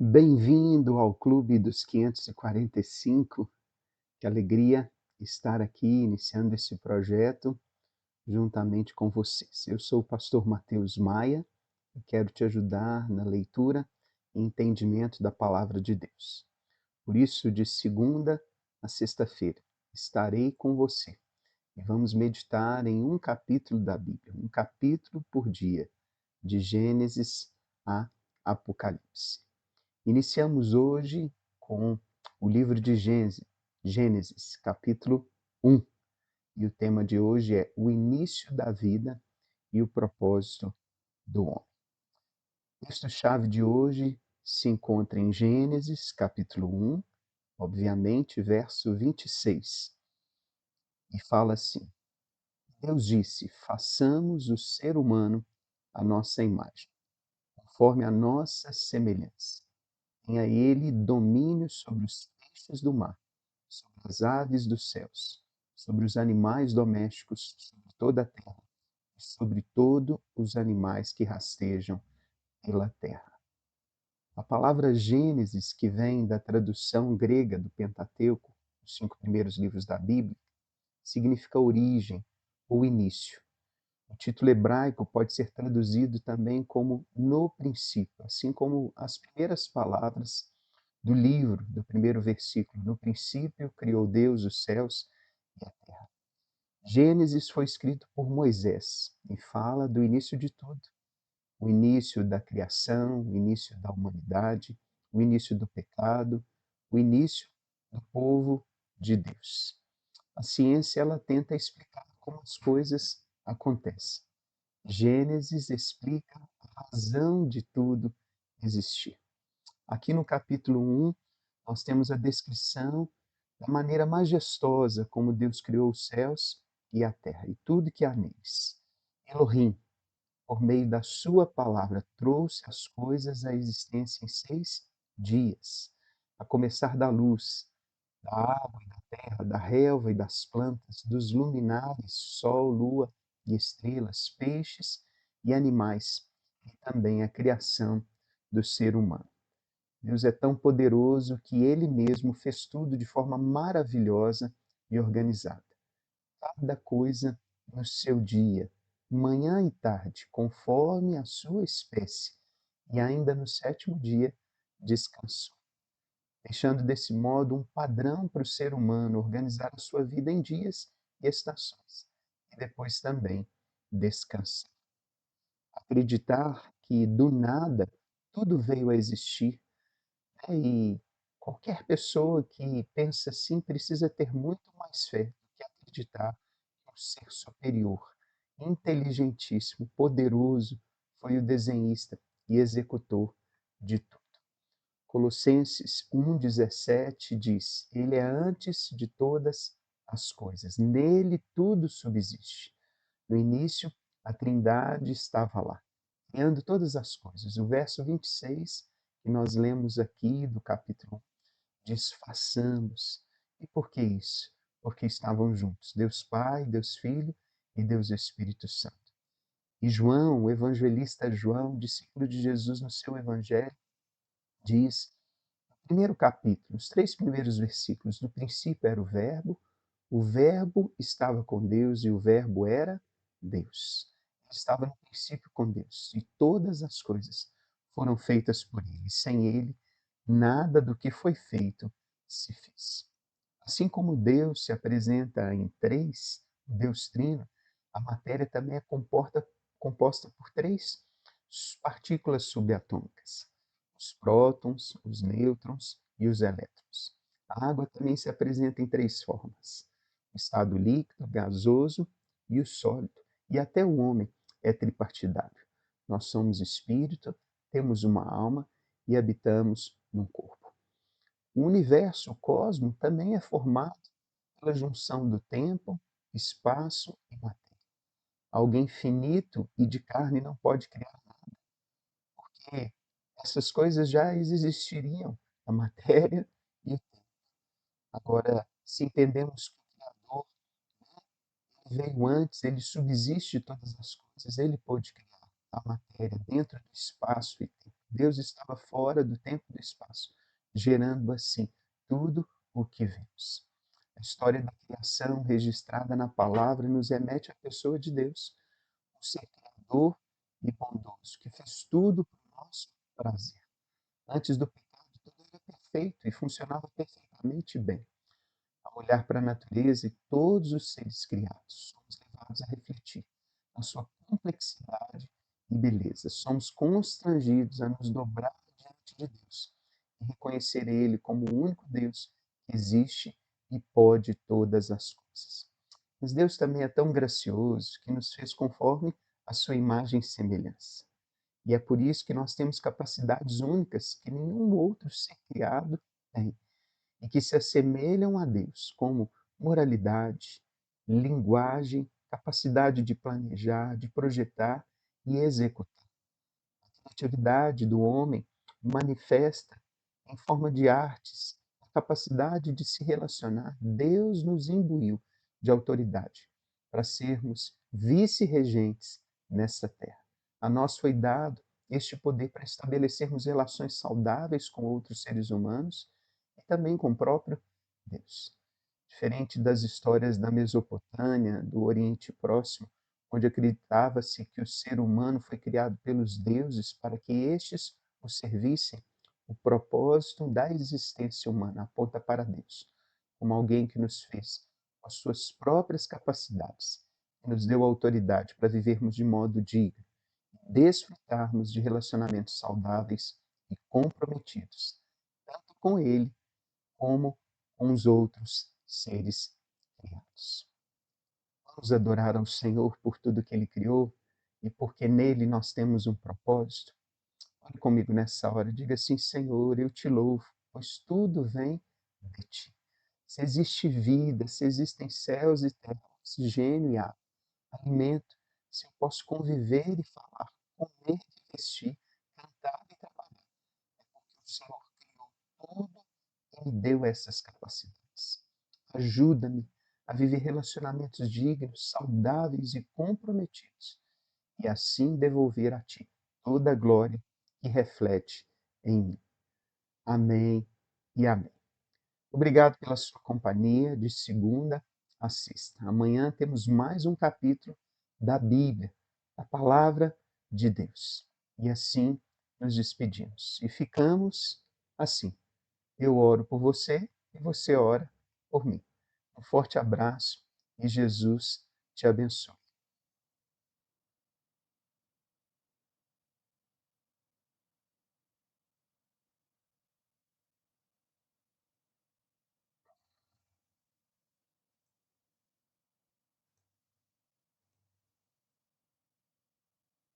Bem-vindo ao Clube dos 545. Que alegria estar aqui iniciando esse projeto juntamente com vocês. Eu sou o pastor Mateus Maia e quero te ajudar na leitura e entendimento da palavra de Deus. Por isso, de segunda a sexta-feira, estarei com você e vamos meditar em um capítulo da Bíblia, um capítulo por dia, de Gênesis a Apocalipse. Iniciamos hoje com o livro de Gênesis, capítulo 1. E o tema de hoje é o início da vida e o propósito do homem. O texto-chave de hoje se encontra em Gênesis, capítulo 1, obviamente, verso 26. E fala assim: Deus disse: façamos o ser humano à nossa imagem, conforme a nossa semelhança. Tenha ele domínio sobre os peixes do mar, sobre as aves dos céus, sobre os animais domésticos, sobre toda a terra, e sobre todos os animais que rastejam pela terra. A palavra Gênesis, que vem da tradução grega do Pentateuco, os 5 primeiros livros da Bíblia, significa origem ou início. O título hebraico pode ser traduzido também como no princípio, assim como as primeiras palavras do livro, do primeiro versículo. No princípio criou Deus os céus e a terra. Gênesis foi escrito por Moisés e fala do início de tudo. O início da criação, o início da humanidade, o início do pecado, o início do povo de Deus. A ciência, ela tenta explicar como as coisas acontecem. Gênesis explica a razão de tudo existir. Aqui no capítulo 1, nós temos a descrição da maneira majestosa como Deus criou os céus e a terra e tudo que há neles. Elohim, por meio da sua palavra, trouxe as coisas à existência em 6 dias, a começar da luz, da água e da terra, da relva e das plantas, dos luminares, sol, lua e estrelas, peixes e animais, e também a criação do ser humano. Deus é tão poderoso que Ele mesmo fez tudo de forma maravilhosa e organizada. Cada coisa no seu dia, manhã e tarde, conforme a sua espécie, e ainda no 7º dia descansou, deixando desse modo um padrão para o ser humano organizar a sua vida em dias e estações, e depois também descansar. Acreditar que do nada tudo veio a existir, e qualquer pessoa que pensa assim precisa ter muito mais fé do que acreditar que um ser superior, inteligentíssimo, poderoso, foi o desenhista e executor de tudo. Colossenses 1,17 diz: Ele é antes de todas as coisas, nele tudo subsiste. No início, a Trindade estava lá, criando todas as coisas. O verso 26, que nós lemos aqui do capítulo 1, diz: façamos. E por que isso? Porque estavam juntos, Deus Pai, Deus Filho e Deus Espírito Santo. E João, o evangelista João, discípulo de Jesus no seu evangelho, diz, no primeiro capítulo, os 3 primeiros versículos: no princípio era o Verbo estava com Deus e o Verbo era Deus. Ele estava no princípio com Deus e todas as coisas foram feitas por ele. Sem ele, nada do que foi feito se fez. Assim como Deus se apresenta em 3, o Deus Trino, a matéria também é composta por 3 partículas subatômicas: os prótons, os nêutrons e os elétrons. A água também se apresenta em 3 formas: o estado líquido, gasoso e o sólido. E até o homem é tripartidário. Nós somos espírito, temos uma alma e habitamos num corpo. O universo, o cosmos, também é formado pela junção do tempo, espaço e matéria. Alguém finito e de carne não pode criar nada, porque essas coisas já existiriam, a matéria e o tempo. Agora, se entendemos que o Criador, ele veio antes, ele subsiste de todas as coisas, ele pôde criar a matéria dentro do espaço e tempo. Deus estava fora do tempo e do espaço, gerando assim tudo o que vemos. A história da criação registrada na palavra nos remete à pessoa de Deus, o ser criador e bondoso, que fez tudo para o nosso prazer. Antes do pecado, tudo era perfeito e funcionava perfeitamente bem. Ao olhar para a natureza e todos os seres criados, somos levados a refletir a sua complexidade e beleza. Somos constrangidos a nos dobrar diante de Deus e reconhecer Ele como o único Deus que existe e pode todas as coisas. Mas Deus também é tão gracioso que nos fez conforme a sua imagem e semelhança. E é por isso que nós temos capacidades únicas que nenhum outro ser criado tem e que se assemelham a Deus, como moralidade, linguagem, capacidade de planejar, de projetar e executar. A criatividade do homem manifesta em forma de artes a capacidade de se relacionar. Deus nos imbuiu de autoridade para sermos vice-regentes nessa terra. A nós foi dado este poder para estabelecermos relações saudáveis com outros seres humanos e também com o próprio Deus. Diferente das histórias da Mesopotâmia, do Oriente Próximo, onde acreditava-se que o ser humano foi criado pelos deuses para que estes o servissem, o propósito da existência humana aponta para Deus, como alguém que nos fez com as suas próprias capacidades, que nos deu autoridade para vivermos de modo digno, desfrutarmos de relacionamentos saudáveis e comprometidos, tanto com Ele como com os outros seres criados. Vamos adorar ao Senhor por tudo que Ele criou e porque nele nós temos um propósito. Ore comigo nessa hora, diga assim: Senhor, eu te louvo, pois tudo vem de ti. Se existe vida, se existem céus e terra, oxigênio e água, alimento, se eu posso conviver e falar, comer e vestir, cantar e trabalhar, é porque o Senhor criou tudo e me deu essas capacidades. Ajuda-me a viver relacionamentos dignos, saudáveis e comprometidos, e assim devolver a Ti toda a glória que reflete em mim. Amém e amém. Obrigado pela sua companhia de segunda a sexta. Amanhã temos mais um capítulo da Bíblia, a palavra de Deus. E assim nos despedimos. E ficamos assim. Eu oro por você e você ora por mim. Um forte abraço e Jesus te abençoe.